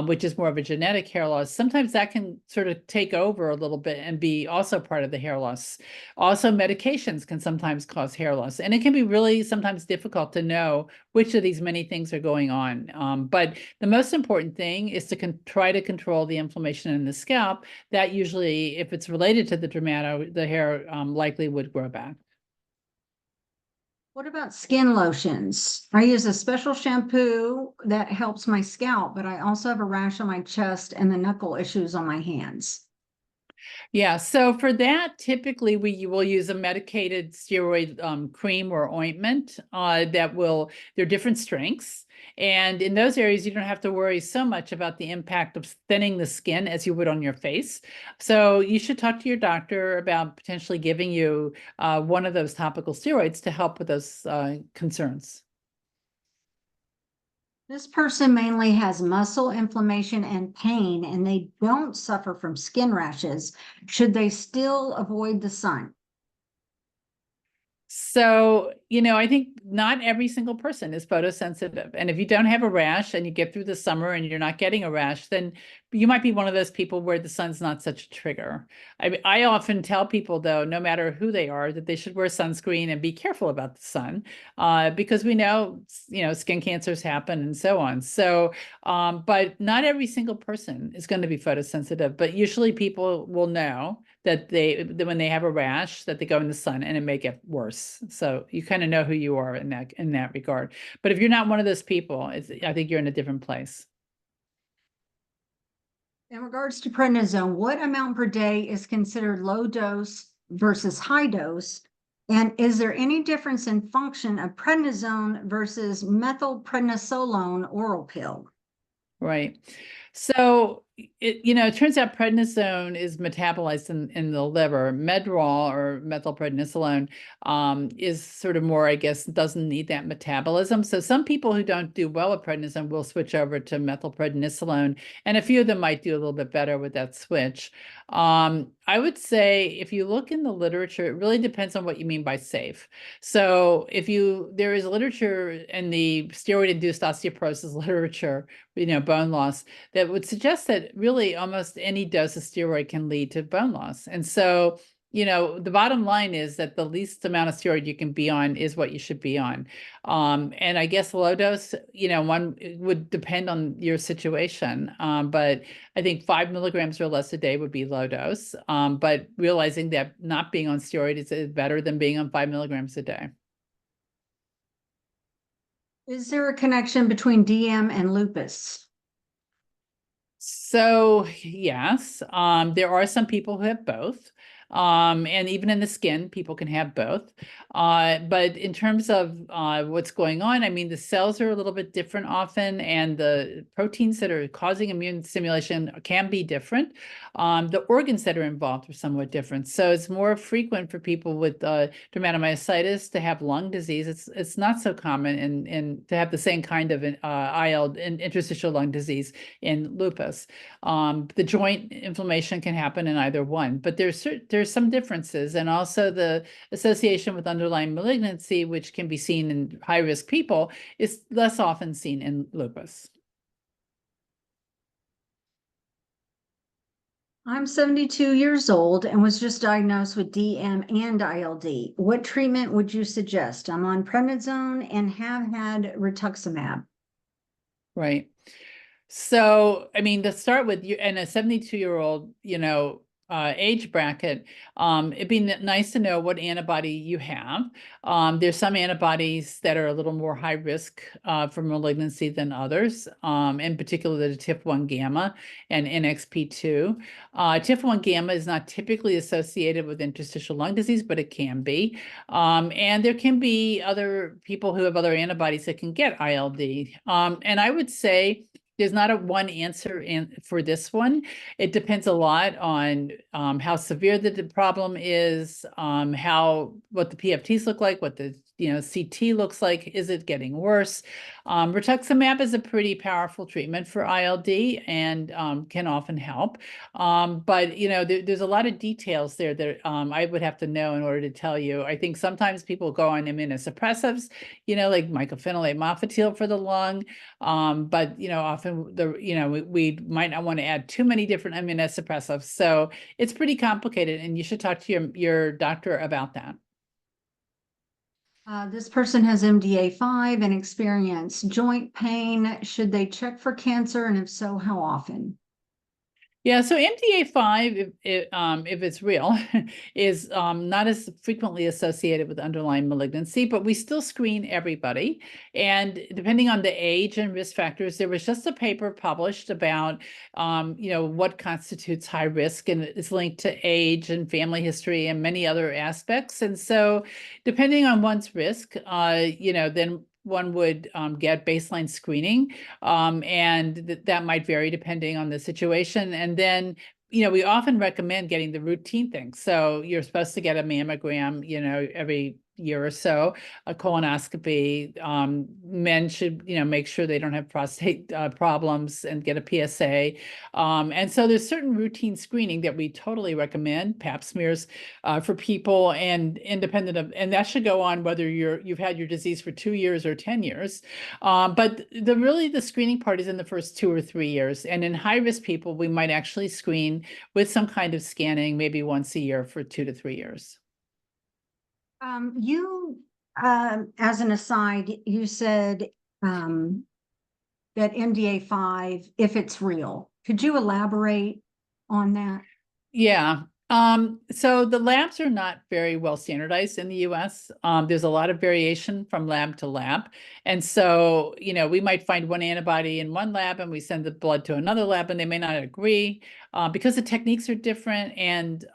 which is more of a genetic hair loss, sometimes that can sort of take over a little bit and be also part of the hair loss. Also, medications can sometimes cause hair loss, and it can be really sometimes difficult to know which of these many things are going on. But the most important thing is to try to control the inflammation in the scalp. That usually, if it's related to the dermato, the hair likely would grow back. What about skin lotions? I use a special shampoo that helps my scalp, but I also have a rash on my chest and the knuckle issues on my hands. Yeah, so for that, typically we will use a medicated steroid cream or ointment there are different strengths. And in those areas, you don't have to worry so much about the impact of thinning the skin as you would on your face. So you should talk to your doctor about potentially giving you one of those topical steroids to help with those concerns. This person mainly has muscle inflammation and pain, and they don't suffer from skin rashes. Should they still avoid the sun? So, I think not every single person is photosensitive. And if you don't have a rash and you get through the summer and you're not getting a rash, then you might be one of those people where the sun's not such a trigger. I often tell people, though, no matter who they are, that they should wear sunscreen and be careful about the sun because we know, skin cancers happen and so on. So, but not every single person is going to be photosensitive, but usually people will know that when they have a rash, that they go in the sun and it may get worse. So you kind of know who you are in that regard. But if you're not one of those people, I think you're in a different place. In regards to prednisone, what amount per day is considered low dose versus high dose? And is there any difference in function of prednisone versus methylprednisolone oral pill? Right. So it turns out prednisone is metabolized in the liver. Medrol or methylprednisolone is sort of more, I guess, doesn't need that metabolism. So some people who don't do well with prednisone will switch over to methylprednisolone, and a few of them might do a little bit better with that switch. I would say if you look in the literature, it really depends on what you mean by safe. So there is literature in the steroid-induced osteoporosis literature, bone loss, that would suggest that really almost any dose of steroid can lead to bone loss. And so, the bottom line is that the least amount of steroid you can be on is what you should be on. And I guess low dose, one would depend on your situation. But I think 5 milligrams or less a day would be low dose. But realizing that not being on steroid is better than being on 5 milligrams a day. Is there a connection between DM and lupus? So yes, there are some people who have both. And even in the skin, people can have both. But in terms of what's going on, I mean, the cells are a little bit different often, and the proteins that are causing immune stimulation can be different. The organs that are involved are somewhat different. So it's more frequent for people with dermatomyositis to have lung disease. It's not so common in to have the same kind of IL and interstitial lung disease in lupus. The joint inflammation can happen in either one, but there's some differences, and also the association with underlying malignancy, which can be seen in high-risk people, is less often seen in lupus. I'm 72 years old and was just diagnosed with DM and ILD. What treatment would you suggest? I'm on prednisone and have had rituximab. Right. So, I mean, to start with, you and a 72-year-old, age bracket, it'd be nice to know what antibody you have. There's some antibodies that are a little more high risk for malignancy than others, in particular the TIF1 gamma and NXP2. TIF1 gamma is not typically associated with interstitial lung disease, but it can be. And there can be other people who have other antibodies that can get ILD. And I would say, there's not a one answer for this one. It depends a lot on how severe the problem is, what the PFTs look like, what the CT looks like. Is it getting worse? Rituximab is a pretty powerful treatment for ILD and can often help. But there's a lot of details there that I would have to know in order to tell you. I think sometimes people go on immunosuppressives, like mycophenolate mofetil for the lung. But often we might not want to add too many different immunosuppressives. So it's pretty complicated, and you should talk to your doctor about that. This person has MDA5 and experience joint pain. Should they check for cancer? And if so, how often? Yeah, so MDA5, if it's real, is not as frequently associated with underlying malignancy, but we still screen everybody. And depending on the age and risk factors, there was just a paper published about, what constitutes high risk, and it's linked to age and family history and many other aspects. And so depending on one's risk, then one would get baseline screening, and that might vary depending on the situation. And then, we often recommend getting the routine things. So you're supposed to get a mammogram, every year or so, a colonoscopy. Men should, make sure they don't have prostate problems and get a PSA. And so there's certain routine screening that we totally recommend, pap smears for people, and independent of, and that should go on whether you've had your disease for 2 years or 10 years. But the screening part is in the first 2 or 3 years. And in high risk people, we might actually screen with some kind of scanning, maybe once a year for 2 to 3 years. As an aside, you said that MDA5, if it's real, could you elaborate on that? Yeah. So the labs are not very well standardized in the US. There's a lot of variation from lab to lab. And so, we might find one antibody in one lab and we send the blood to another lab and they may not agree because the techniques are different, and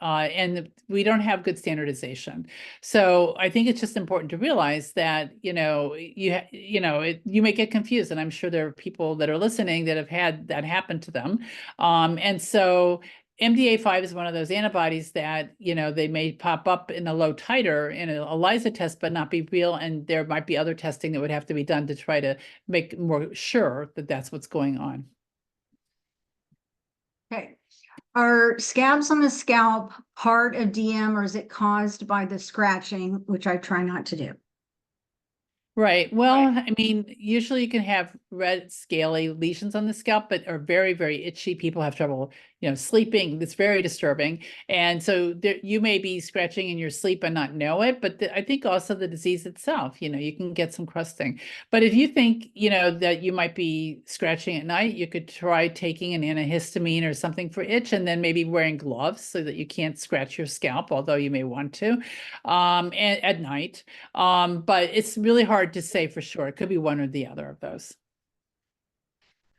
we don't have good standardization. So I think it's just important to realize that, you may get confused, and I'm sure there are people that are listening that have had that happen to them. And so MDA5 is one of those antibodies that, they may pop up in a low titer in an ELISA test, but not be real. And there might be other testing that would have to be done to try to make more sure that that's what's going on. Okay. Are scabs on the scalp part of DM, or is it caused by the scratching, which I try not to do? Right. Well, I mean, usually you can have red scaly lesions on the scalp, but are very, very itchy. People have trouble, sleeping. It's very disturbing. And so you may be scratching in your sleep and not know it. But I think also the disease itself, you can get some crusting. But if you think, that you might be scratching at night, you could try taking an antihistamine or something for itch, and then maybe wearing gloves so that you can't scratch your scalp, although you may want to, and at night. But it's really hard to say for sure. It could be one or the other of those.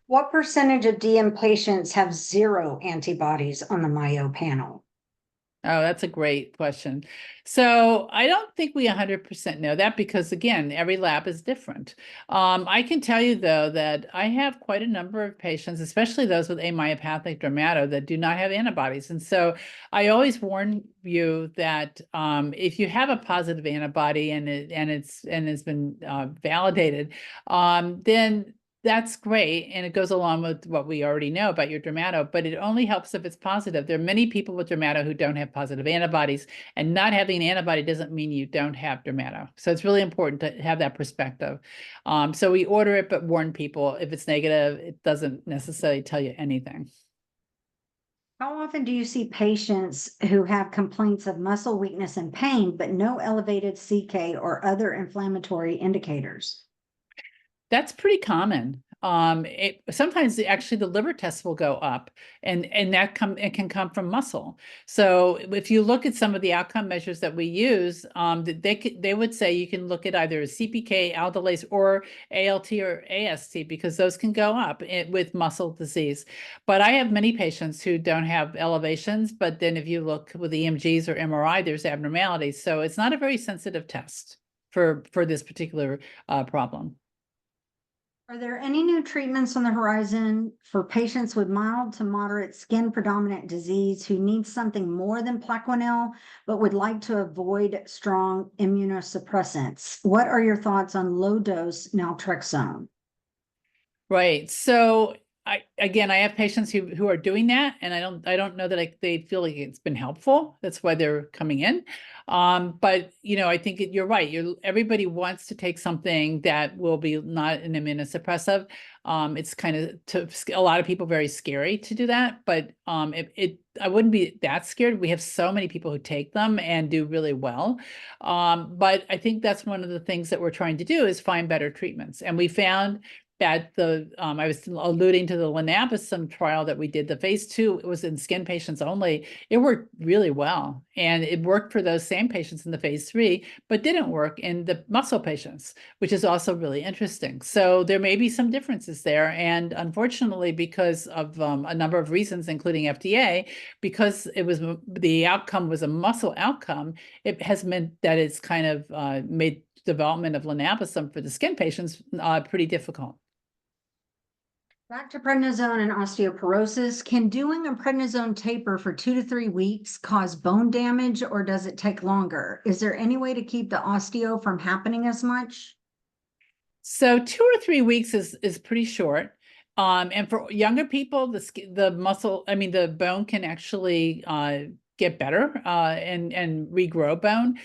What percentage of DM patients have zero antibodies on the Mayo panel? Oh, that's a great question. So I don't think we 100% know that because, again, every lab is different. I can tell you, though, that I have quite a number of patients, especially those with amyopathic dermato, that do not have antibodies. And so I always warn you that if you have a positive antibody and it's been validated, then that's great, and it goes along with what we already know about your dermato, but it only helps if it's positive. There are many people with dermato who don't have positive antibodies, and not having an antibody doesn't mean you don't have dermato. So it's really important to have that perspective. So we order it, but warn people if it's negative, it doesn't necessarily tell you anything. How often do you see patients who have complaints of muscle weakness and pain, but no elevated CK or other inflammatory indicators? That's pretty common. Sometimes actually the liver tests will go up, and it can come from muscle. So if you look at some of the outcome measures that we use, they would say you can look at either CPK, aldolase, or ALT or AST because those can go up with muscle disease. But I have many patients who don't have elevations, but then if you look with EMGs or MRI, there's abnormalities. So it's not a very sensitive test for this particular problem. Are there any new treatments on the horizon for patients with mild to moderate skin predominant disease who need something more than Plaquenil, but would like to avoid strong immunosuppressants? What are your thoughts on low dose naltrexone? Right. So I have patients who are doing that, and I don't know that they feel like it's been helpful. That's why they're coming in. But I think you're right. Everybody wants to take something that will be not an immunosuppressive. It's kind of to a lot of people very scary to do that, but I wouldn't be that scared. We have so many people who take them and do really well. But I think that's one of the things that we're trying to do is find better treatments. And we found that I was alluding to the linaprazan trial that we did, the phase 2, it was in skin patients only. It worked really well. And it worked for those same patients in the phase 3, but didn't work in the muscle patients, which is also really interesting. So there may be some differences there. And unfortunately, because of a number of reasons, including FDA, because the outcome was a muscle outcome, it has meant that it's kind of made development of linaprazan for the skin patients pretty difficult. Back to prednisone and osteoporosis. Can doing a prednisone taper for 2 to 3 weeks cause bone damage, or does it take longer? Is there any way to keep the osteo from happening as much? So 2 or 3 weeks is pretty short. And for younger people, the bone can actually get better and regrow bone.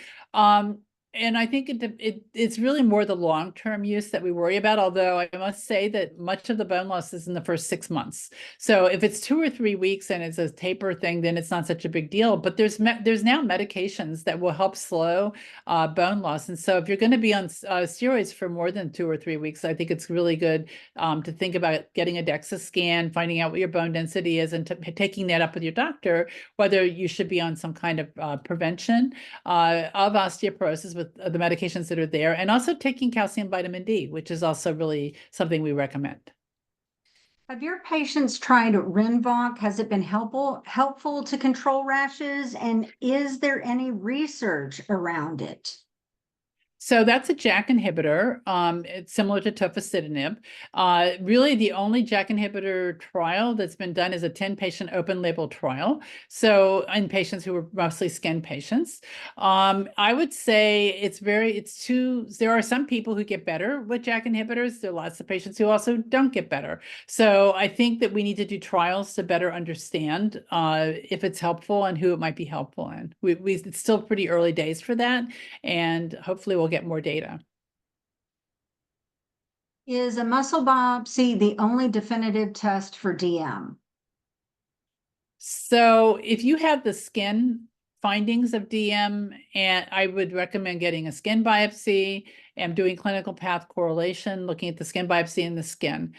And I think it's really more the long-term use that we worry about, although I must say that much of the bone loss is in the first 6 months. So if it's 2 or 3 weeks and it's a taper thing, then it's not such a big deal. But there's now medications that will help slow bone loss. And so if you're going to be on steroids for more than 2 or 3 weeks, I think it's really good to think about getting a DEXA scan, finding out what your bone density is, and taking that up with your doctor, whether you should be on some kind of prevention of osteoporosis with the medications that are there, and also taking calcium vitamin D, which is also really something we recommend. Have your patients tried Rinvoq? Has it been helpful to control rashes? And is there any research around it? So that's a JAK inhibitor. It's similar to tofacitinib. Really, the only JAK inhibitor trial that's been done is a 10-patient open-label trial. So in patients who were mostly skin patients, I would say there are some people who get better with JAK inhibitors. There are lots of patients who also don't get better. So I think that we need to do trials to better understand if it's helpful and who it might be helpful in. It's still pretty early days for that, and hopefully we'll get more data. Is a muscle biopsy the only definitive test for DM? So if you have the skin findings of DM, and I would recommend getting a skin biopsy am doing clinical path correlation, looking at the skin biopsy in the skin.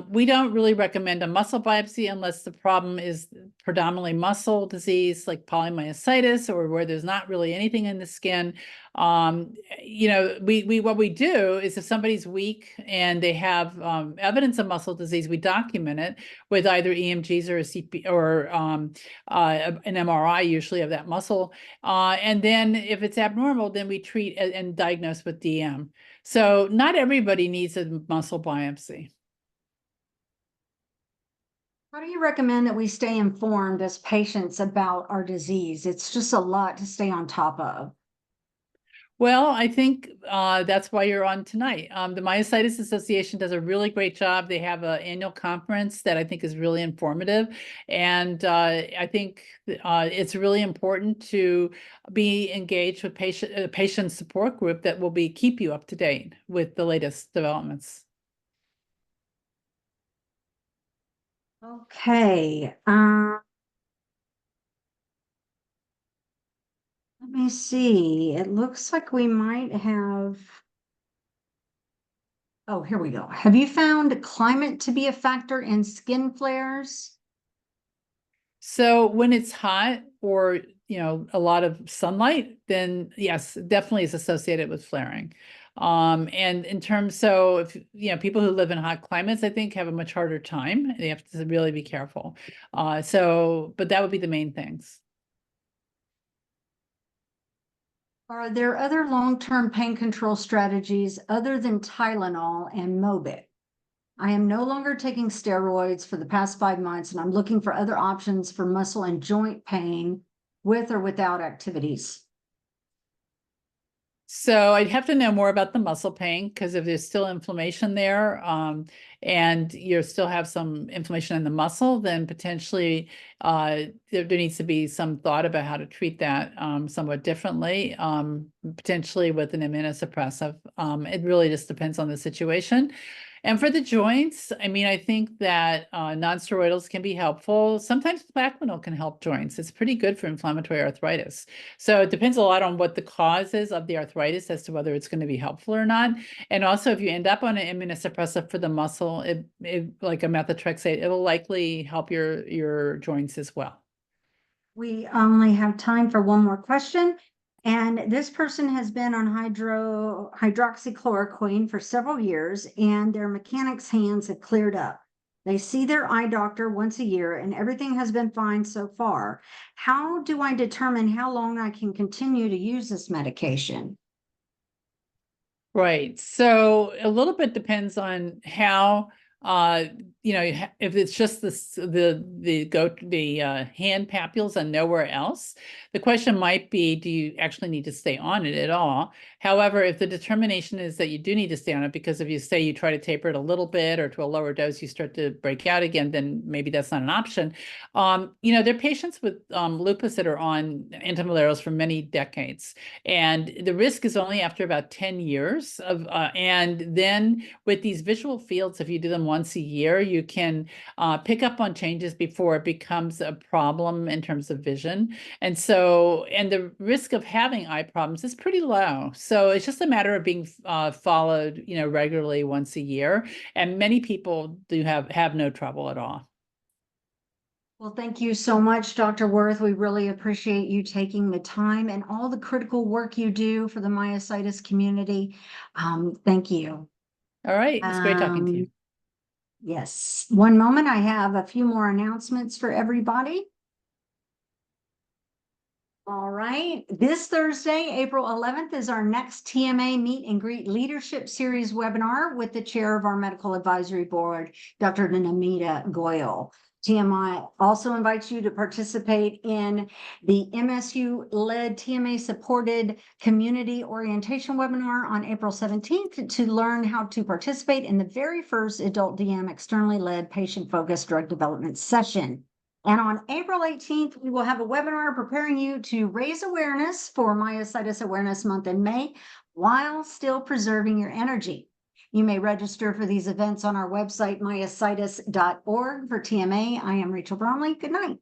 We don't really recommend a muscle biopsy unless the problem is predominantly muscle disease like polymyositis, or where there's not really anything in the skin. What we do is if somebody's weak and they have evidence of muscle disease, we document it with either EMGs or a CP or an MRI, usually of that muscle. And then if it's abnormal, then we treat and diagnose with DM. So not everybody needs a muscle biopsy. How do you recommend that we stay informed as patients about our disease? It's just a lot to stay on top of. Well, I think that's why you're on tonight. The Myositis Association does a really great job. They have an annual conference that I think is really informative. And I think it's really important to be engaged with patient support group that will keep you up to date with the latest developments. Okay. Let me see. It looks like we might have. Oh, here we go. Have you found climate to be a factor in skin flares? So when it's hot or, a lot of sunlight, then yes, definitely is associated with flaring. And in terms, so if, people who live in hot climates, I think have a much harder time. They have to really be careful. But that would be the main things. Are there other long-term pain control strategies other than Tylenol and Mobit? I am no longer taking steroids for the past 5 months, and I'm looking for other options for muscle and joint pain with or without activities. So I'd have to know more about the muscle pain, because if there's still inflammation there, and you still have some inflammation in the muscle, then potentially there needs to be some thought about how to treat that somewhat differently, potentially with an immunosuppressive. It really just depends on the situation. And for the joints, I mean, I think that non-steroidals can be helpful. Sometimes Plaquenil can help joints. It's pretty good for inflammatory arthritis. So it depends a lot on what the cause is of the arthritis as to whether it's going to be helpful or not. And also, if you end up on an immunosuppressive for the muscle, like a methotrexate, it will likely help your joints as well. We only have time for one more question. And this person has been on hydroxychloroquine for several years, and their mechanics hands have cleared up. They see their eye doctor once a year, and everything has been fine so far. How do I determine how long I can continue to use this medication? Right. So a little bit depends on how, if it's just the hand papules and nowhere else, the question might be, do you actually need to stay on it at all? However, if the determination is that you do need to stay on it, because if you say you try to taper it a little bit or to a lower dose, you start to break out again, then maybe that's not an option. There are patients with lupus that are on antimalarials for many decades, and the risk is only after about 10 years of, and then with these visual fields, if you do them once a year, you can pick up on changes before it becomes a problem in terms of vision. And the risk of having eye problems is pretty low. So it's just a matter of being followed, regularly once a year. And many people do have no trouble at all. Well, thank you so much, Dr. Werth. We really appreciate you taking the time and all the critical work you do for the myositis community. Thank you. All right. It's great talking to you. Yes. One moment. I have a few more announcements for everybody. All right. This Thursday, April 11th, is our next TMA Meet and Greet Leadership Series webinar with the chair of our Medical Advisory Board, Dr. Namita Goyal. TMI also invites you to participate in the MSU-led TMA-supported community orientation webinar on April 17th to learn how to participate in the very first adult DM externally led patient-focused drug development session. And on April 18th, we will have a webinar preparing you to raise awareness for Myositis Awareness Month in May while still preserving your energy. You may register for these events on our website, myositis.org for TMA. I am Rachel Bromley. Good night.